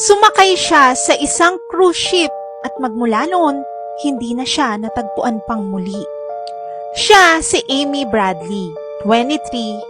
Sumakay siya sa isang cruise ship at magmula noon, hindi na siya natagpuan pang muli. Siya si Amy Bradley, 23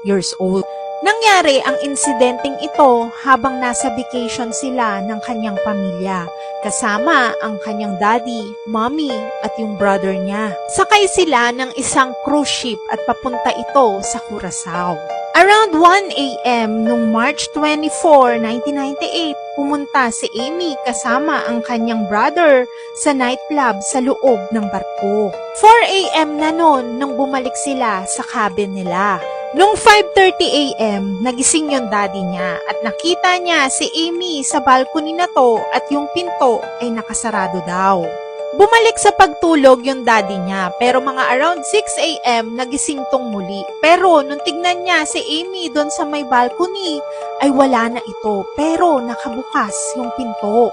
years old. Nangyari ang insidenteng ito habang nasa vacation sila ng kanyang pamilya, kasama ang kanyang daddy, mommy at yung brother niya. Sakay sila ng isang cruise ship at papunta ito sa Curaçao. Around 1 a.m. noong March 24, 1998, pumunta si Amy kasama ang kanyang brother sa nightclub sa loob ng barko. 4 a.m. na noon nung bumalik sila sa cabin nila. Noong 5:30 a.m., nagising yung daddy niya at nakita niya si Amy sa balcony na to at yung pinto ay nakasarado daw. Bumalik sa pagtulog yung daddy niya pero mga around 6 a.m. nagising tong muli. Pero nung tignan niya si Amy doon sa may balcony ay wala na ito pero nakabukas yung pinto.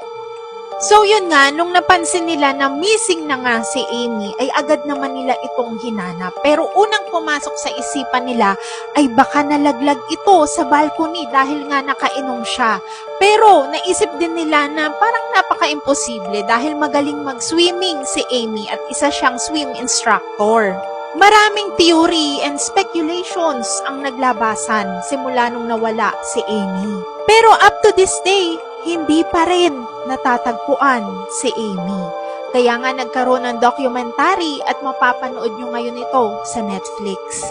So yun nga, nung napansin nila na missing na nga si Amy, ay agad naman nila itong hinanap. Pero unang pumasok sa isipan nila ay baka nalaglag ito sa balcony dahil nga nakainom siya. Pero naisip din nila na parang napaka-imposible dahil magaling mag-swimming si Amy at isa siyang swim instructor. Maraming theory and speculations ang naglabasan simula nung nawala si Amy. Pero up to this day, hindi pa rin natatagpuan si Amy. Kaya nga nagkaroon ng documentary at mapapanood nyo ngayon ito sa Netflix.